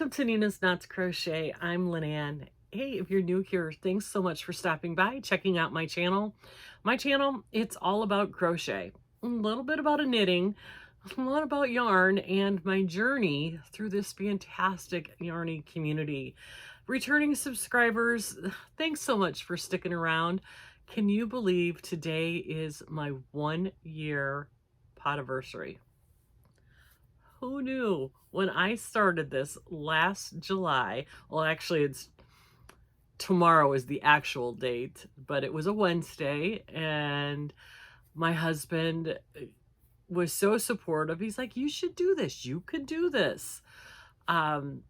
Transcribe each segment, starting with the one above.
Welcome to Nina's Knots Crochet. I'm Lynanne. Hey, if you're new here, thanks so much for stopping by, checking out my channel. My channel, it's all about crochet, a little bit about knitting, a lot about yarn, and my journey through this fantastic yarny community. Returning subscribers, thanks so much for sticking around. Can you believe today is my 1-year podiversary? Who knew? When I started this last July, well, actually, it's tomorrow is the actual date, but it was a Wednesday, and my husband was so supportive. He's like, "You should do this. You could do this." Um,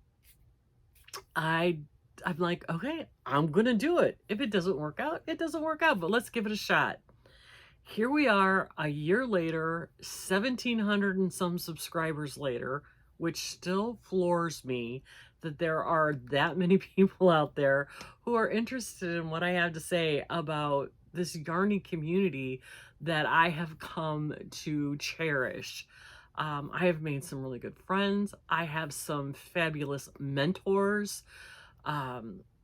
I I'm like, "Okay, I'm gonna do it. If it doesn't work out, it doesn't work out, but let's give it a shot." Here we are a year later, 1,700 and some subscribers later, which still floors me that there are that many people out there who are interested in what I have to say about this yarny community that I have come to cherish. I have made some really good friends. I have some fabulous mentors.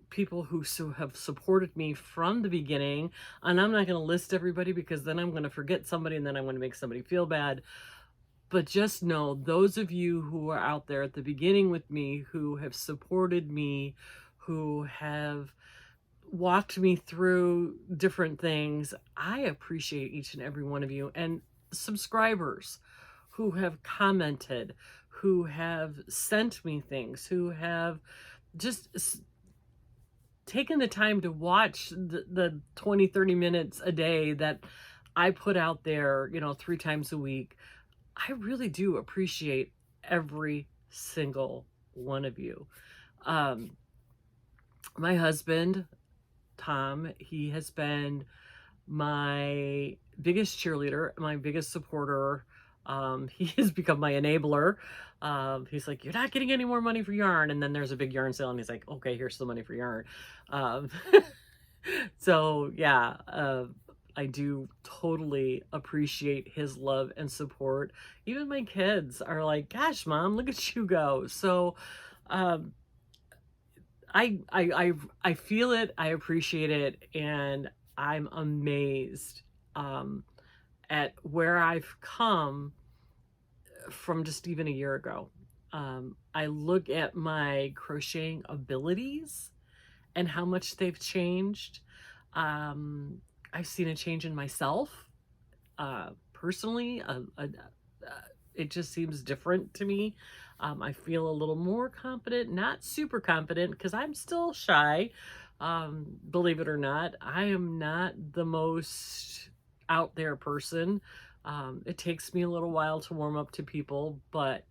People who have supported me from the beginning, and I'm not going to list everybody because then I'm going to forget somebody and then I'm going to make somebody feel bad. But just know, those of you who are out there at the beginning with me, who have supported me, who have walked me through different things, I appreciate each and every one of you. And subscribers who have commented, who have sent me things, who have just taken the time to watch the 20-30 minutes a day that I put out there, 3 times a week. I really do appreciate every single one of you. My husband, Tom, he has been my biggest cheerleader, my biggest supporter. He has become my enabler. He's like, "You're not getting any more money for yarn." And then there's a big yarn sale and he's like, "Okay, here's the money for yarn." Um, so yeah, I do totally appreciate his love and support. Even my kids are like, "Gosh, Mom, look at you go." So, um, I feel it, I appreciate it, and I'm amazed, at where I've come from just even a year ago. I look at my crocheting abilities and how much they've changed. I've seen a change in myself, personally. It just seems different to me. I feel a little more confident, not super confident, because I'm still shy. Believe it or not, I am not the most out there person. It takes me a little while to warm up to people, but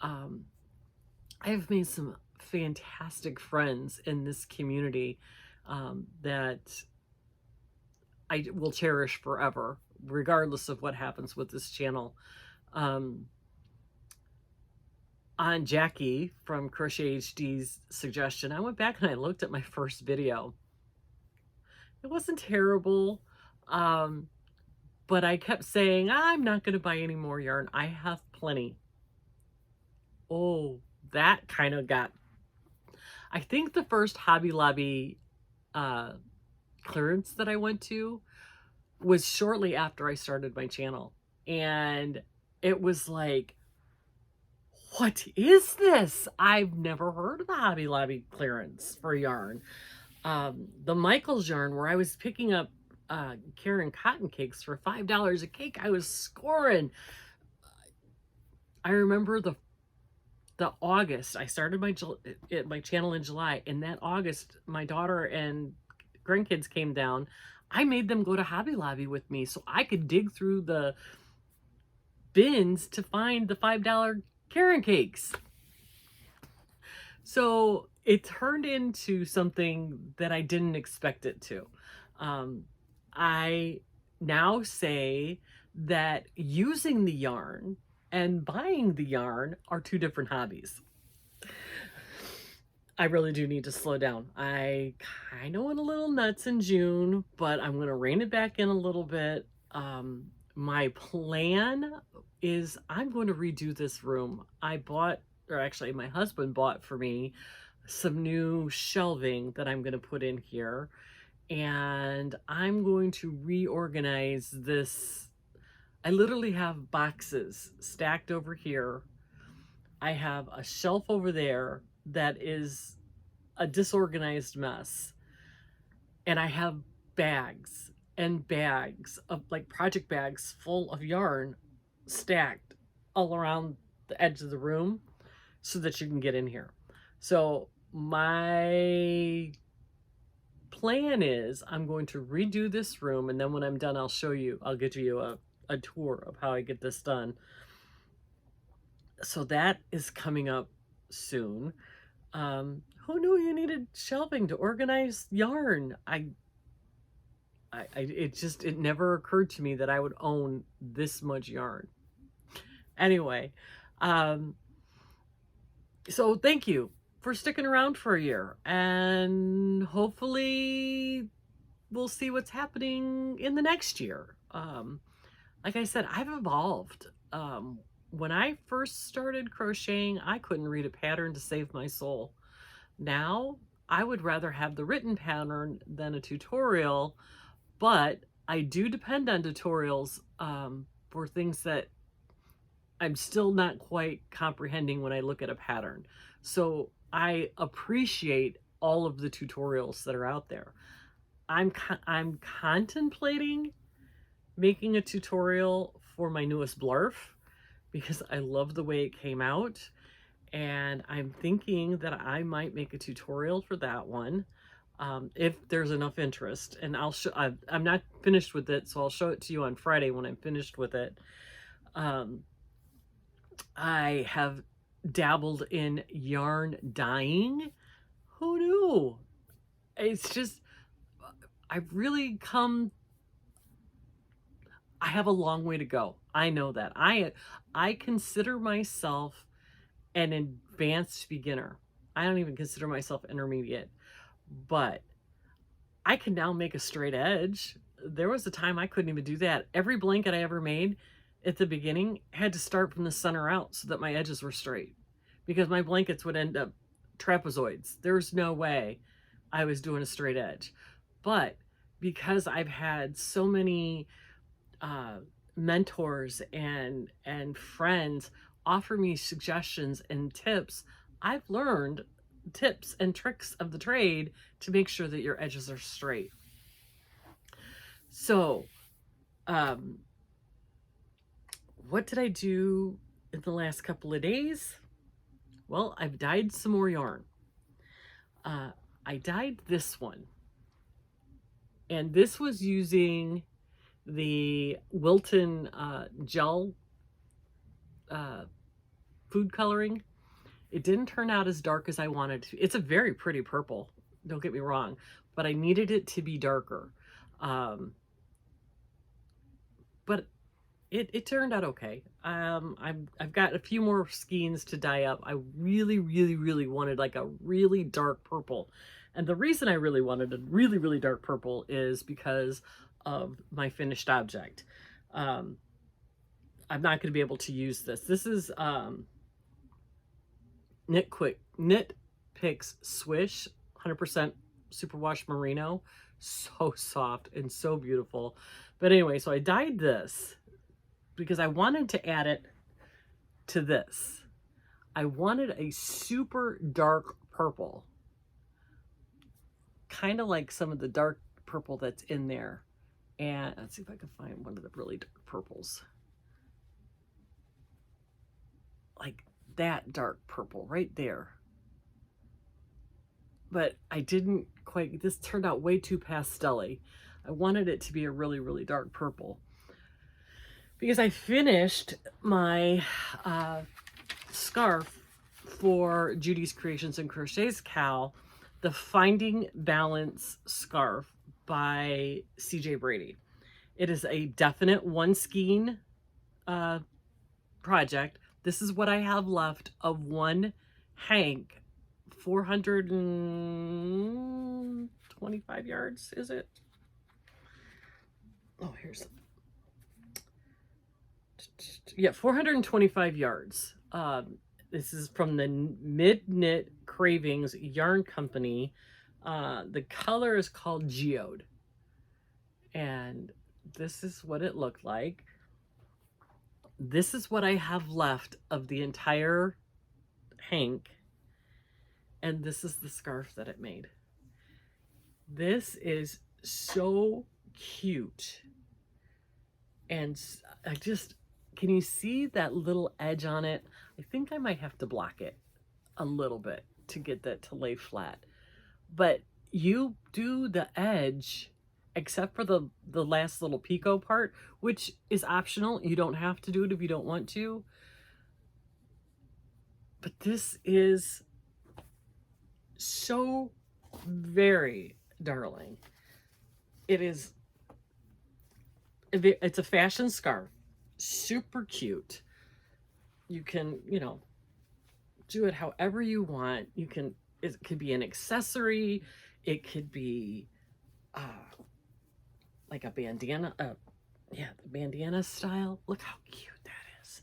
I have made some fantastic friends in this community that I will cherish forever, regardless of what happens with this channel. On Jackie from Crochet HD's suggestion, I went back and I looked at my first video. It wasn't terrible, but I kept saying, "I'm not going to buy any more yarn. I have plenty." Oh, that kind of got... I think the first Hobby Lobby clearance that I went to was shortly after I started my channel. And it was like, what is this? I've never heard of the Hobby Lobby clearance for yarn. The Michaels yarn, where I was picking up Karen cotton cakes for $5 a cake, I was scoring. I remember the August, I started my channel in July. In that August, my daughter and grandkids came down. I made them go to Hobby Lobby with me so I could dig through the bins to find the $5 Karen cakes. So it turned into something that I didn't expect it to. I now say that using the yarn and buying the yarn are 2 different hobbies. I really do need to slow down. I kind of went a little nuts in June, but I'm going to rein it back in a little bit. My plan is I'm going to redo this room. I bought or actually my husband bought for me some new shelving that I'm going to put in here. And I'm going to reorganize this. I literally have boxes stacked over here. I have a shelf over there that is a disorganized mess. And I have bags and bags of like project bags full of yarn stacked all around the edge of the room so that you can get in here. So my plan is I'm going to redo this room, and then when I'm done, I'll get you a tour of how I get this done. So that is coming up soon. Who knew you needed shelving to organize yarn? It never occurred to me that I would own this much yarn. Anyway, so thank you for sticking around for a year, and hopefully we'll see what's happening in the next year. Like I said, I've evolved. When I first started crocheting, I couldn't read a pattern to save my soul. Now, I would rather have the written pattern than a tutorial, but I do depend on tutorials for things that I'm still not quite comprehending when I look at a pattern. So I appreciate all of the tutorials that are out there. I'm contemplating making a tutorial for my newest blarf because I love the way it came out, and I'm thinking that I might make a tutorial for that one if there's enough interest. And I'm not finished with it, so I'll show it to you on Friday when I'm finished with it. I have dabbled in yarn dyeing. Who knew? It's just, I've really come, I have a long way to go. I know that. I consider myself an advanced beginner. I don't even consider myself intermediate, but I can now make a straight edge. There was a time I couldn't even do that. Every blanket I ever made at the beginning had to start from the center out so that my edges were straight, because my blankets would end up trapezoids. There's no way I was doing a straight edge. But because I've had so many mentors and friends offer me suggestions and tips, I've learned tips and tricks of the trade to make sure that your edges are straight. So what did I do in the last couple of days? Well, I've dyed some more yarn. I dyed this one, and this was using the Wilton gel food coloring. It didn't turn out as dark as I wanted to. It's a very pretty purple, don't get me wrong, but I needed it to be darker. But it turned out okay. I've got a few more skeins to dye up. I really wanted like a really dark purple. And the reason I really wanted a really dark purple is because of my finished object. I'm not going to be able to use this. This is Knit Picks Swish 100% superwash merino. So soft and so beautiful. But anyway, so I dyed this because I wanted to add it to this. I wanted a super dark purple, kind of like some of the dark purple that's in there. And let's see if I can find one of the really dark purples. Like that dark purple right there. But I didn't quite, this turned out way too pastel-y. I wanted it to be a really dark purple. Because I finished my scarf for Judy's Creations and Crochet's Cal, the Finding Balance scarf by CJ Brady. It is a definite one skein project. This is what I have left of one hank, 425 yards, is it? Oh, here's, yeah, 425 yards. This is from the Mid Knit Cravings Yarn Company. The color is called Geode. And this is what it looked like. This is what I have left of the entire hank. And this is the scarf that it made. This is so cute. And I just, can you see that little edge on it? I think I might have to block it a little bit to get that to lay flat. But you do the edge, except for the last little picot part, which is optional. You don't have to do it if you don't want to. But this is so very darling. It's a fashion scarf, super cute. You can, you know, do it however you want. You can, it could be an accessory. It could be like a bandana. Yeah, the bandana style. Look how cute that is.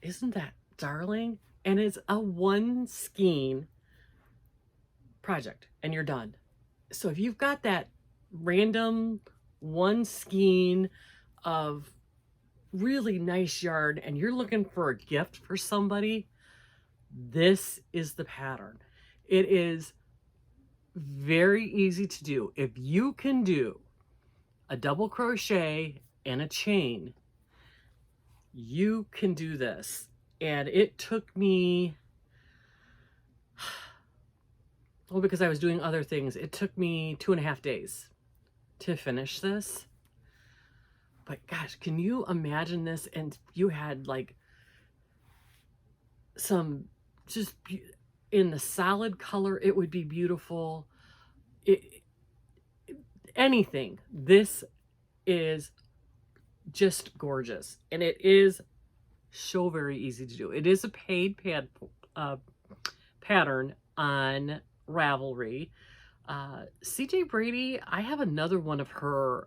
Isn't that darling? And it's a one skein project and you're done. So if you've got that random one skein of really nice yarn and you're looking for a gift for somebody, this is the pattern. It is very easy to do. If you can do a double crochet and a chain, you can do this. And it took me, well, because I was doing other things, it took me 2.5 days to finish this. But gosh, can you imagine this? And you had like some just in the solid color, it would be beautiful. Anything. This is just gorgeous. And it is so very easy to do. It is a paid pattern on Ravelry. CJ Brady, I have another one of her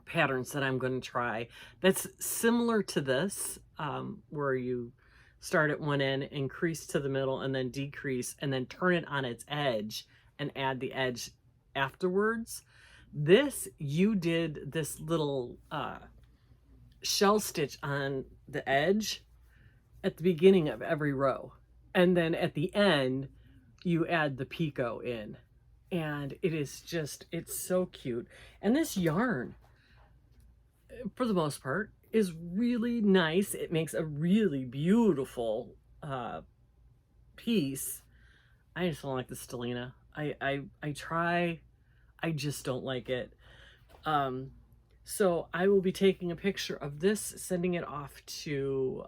patterns that I'm going to try that's similar to this, where you start at one end, increase to the middle, and then decrease, and then turn it on its edge and add the edge afterwards. This, you did this little shell stitch on the edge at the beginning of every row, and then at the end you add the picot in, and it is just, it's so cute. And this yarn, for the most part, is really nice. It makes a really beautiful piece. I just don't like the stellina. I try, I just don't like it. So I will be taking a picture of this, sending it off to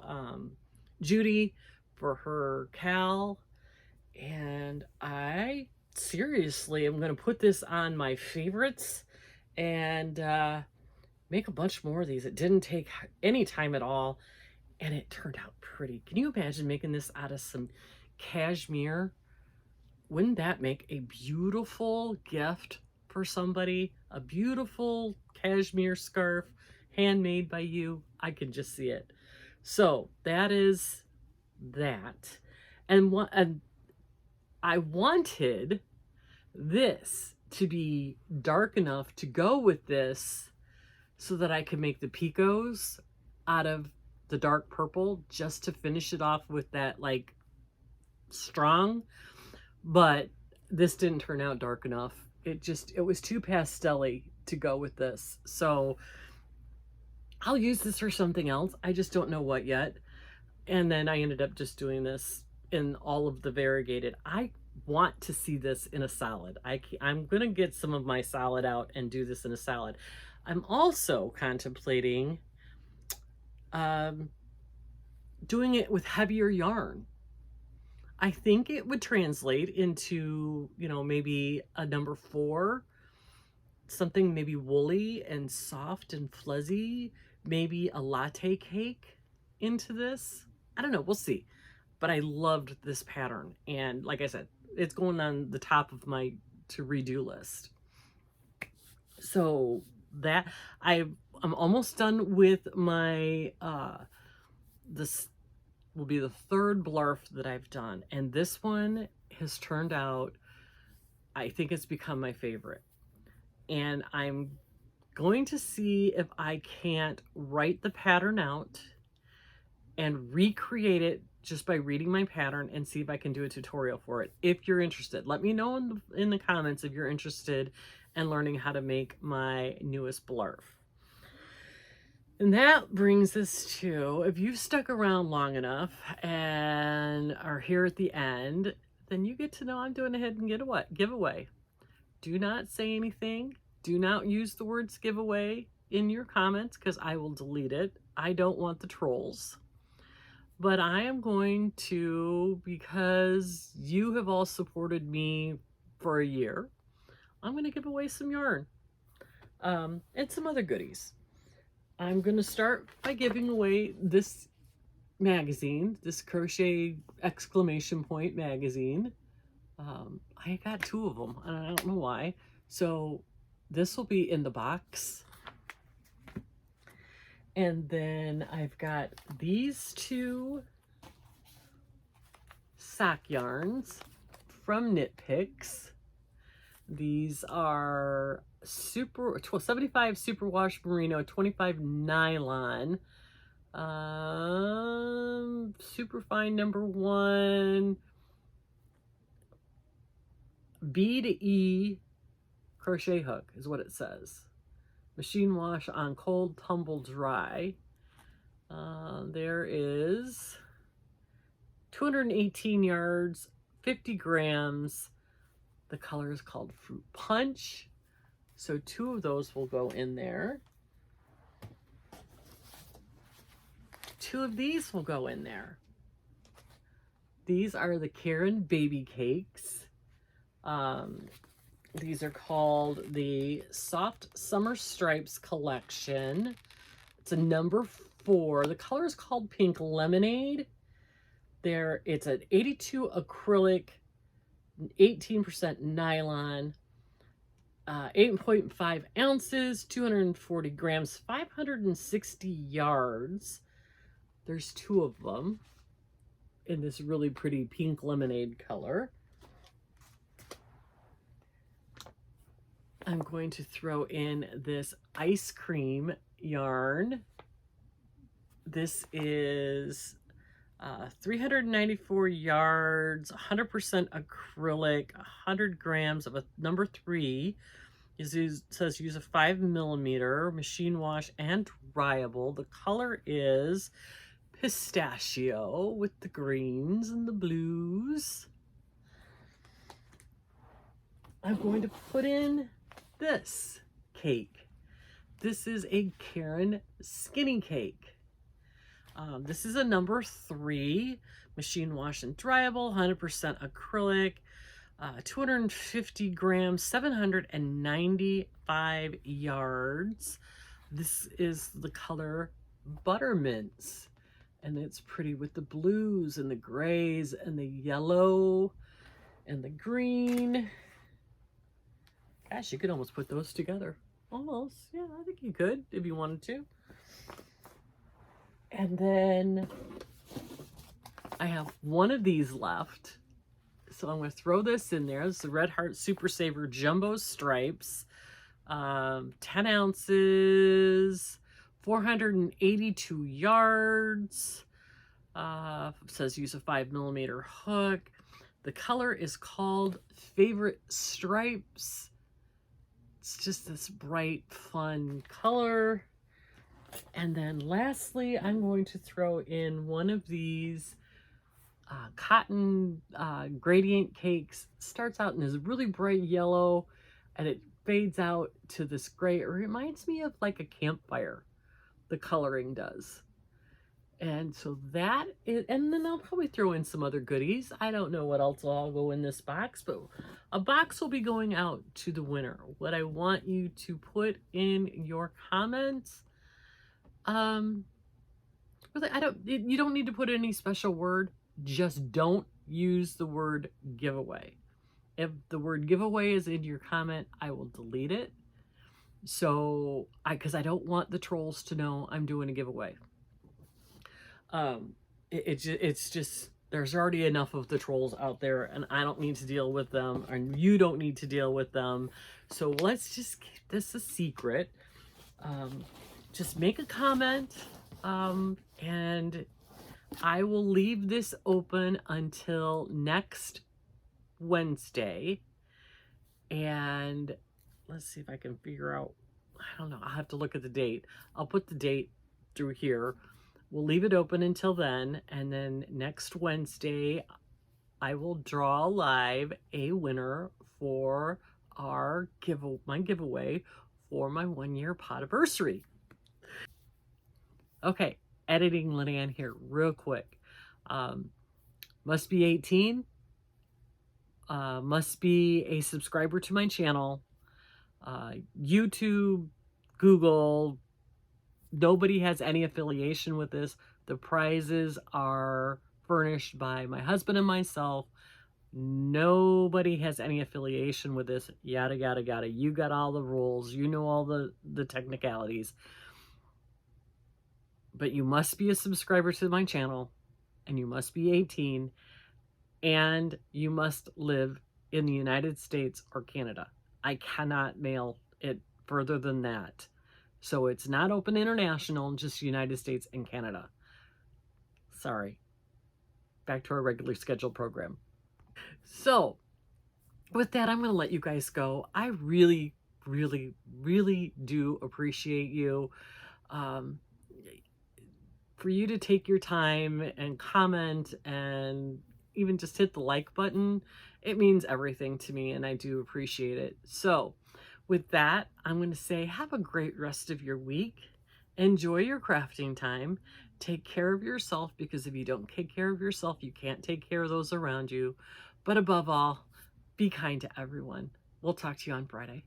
Judy for her cal. And I seriously am going to put this on my favorites and make a bunch more of these. It didn't take any time at all, and it turned out pretty. Can you imagine making this out of some cashmere? Wouldn't that make a beautiful gift for somebody? A beautiful cashmere scarf, handmade by you. I can just see it. So that is that. And I wanted this to be dark enough to go with this so that I could make the picots out of the dark purple just to finish it off with that like strong. But this didn't turn out dark enough. It was too pastel-y to go with this. So I'll use this for something else. I just don't know what yet. And then I ended up just doing this in all of the variegated. I want to see this in a salad. I'm going to get some of my salad out and do this in a salad. I'm also contemplating doing it with heavier yarn. I think it would translate into, you know, maybe a number 4, something maybe woolly and soft and fuzzy, maybe a latte cake into this. I don't know, we'll see. But I loved this pattern. And like I said, it's going on the top of my to redo list. So that I'm almost done with my this will be the third blarf that I've done, and this one has turned out, I think it's become my favorite. And I'm going to see if I can't write the pattern out and recreate it just by reading my pattern and see if I can do a tutorial for it. If you're interested, let me know in the comments if you're interested in learning how to make my newest blarf. And that brings us to, if you've stuck around long enough and are here at the end, then you get to know I'm doing a hidden giveaway. Do not say anything. Do not use the words giveaway in your comments because I will delete it. I don't want the trolls. But I am going to, because you have all supported me for a year, I'm going to give away some yarn and some other goodies. I'm going to start by giving away this magazine, this Crochet exclamation point magazine. I got 2 of them, and I don't know why. So this will be in the box. And then I've got these 2 sock yarns from Knit Picks. These are 75 superwash merino, 25 nylon, superfine #1, B to E crochet hook is what it says. Machine wash on cold, tumble dry. There is 218 yards, 50 grams. The color is called Fruit Punch. So 2 of those will go in there. 2 of these will go in there. These are the Karen baby cakes. These are called the Soft Summer Stripes collection. It's a #4. The color is called Pink Lemonade. It's an 82 acrylic, 18% nylon, 8.5 ounces, 240 grams, 560 yards. There's 2 of them in this really pretty pink lemonade color. I'm going to throw in this ice cream yarn. This is 394 yards, 100% acrylic, 100 grams of a #3. It says use a 5mm, machine wash and dryable. The color is pistachio with the greens and the blues. I'm going to put in this cake. This is a Karen skinny cake. This is a #3, machine wash and dryable, 100% acrylic, 250 grams, 795 yards. This is the color Buttermints, and it's pretty with the blues and the grays and the yellow and the green. Gosh, you could almost put those together. Almost, yeah, I think you could if you wanted to. And then I have 1 of these left. So I'm going to throw this in there. This is the Red Heart Super Saver Jumbo Stripes. 10 ounces, 482 yards. It says use a 5mm hook. The color is called Favorite Stripes. It's just this bright, fun color. And then lastly, I'm going to throw in 1 of these cotton gradient cakes. It starts out in this really bright yellow and it fades out to this gray. It reminds me of like a campfire, the coloring does. And so that is, and then I'll probably throw in some other goodies. I don't know what else will all go in this box, but a box will be going out to the winner. What I want you to put in your comments, really, you don't need to put any special word. Just don't use the word giveaway. If the word giveaway is in your comment, I will delete it. So, because I don't want the trolls to know I'm doing a giveaway. It's just there's already enough of the trolls out there, and I don't need to deal with them, and you don't need to deal with them. So let's just keep this a secret. Um, just make a comment, and I will leave this open until next Wednesday. And let's see if I can figure out, I don't know, I'll have to look at the date. I'll put the date through here. We'll leave it open until then, and then next Wednesday I will draw live a winner for my giveaway for my 1-year podiversary. Okay, editing Lynanne here real quick. Must be 18, must be a subscriber to my channel. YouTube, Google, nobody has any affiliation with this. The prizes are furnished by my husband and myself. Nobody has any affiliation with this. Yada, yada, yada. You got all the rules. You know all the technicalities. But you must be a subscriber to my channel, and you must be 18, and you must live in the United States or Canada. I cannot mail it further than that. So it's not open international, just United States and Canada. Sorry. Back to our regularly scheduled program. So with that, I'm going to let you guys go. I really, really, really do appreciate you. For you to take your time and comment and even just hit the like button, it means everything to me, and I do appreciate it. So with that, I'm going to say have a great rest of your week. Enjoy your crafting time. Take care of yourself, because if you don't take care of yourself, you can't take care of those around you. But above all, be kind to everyone. We'll talk to you on Friday.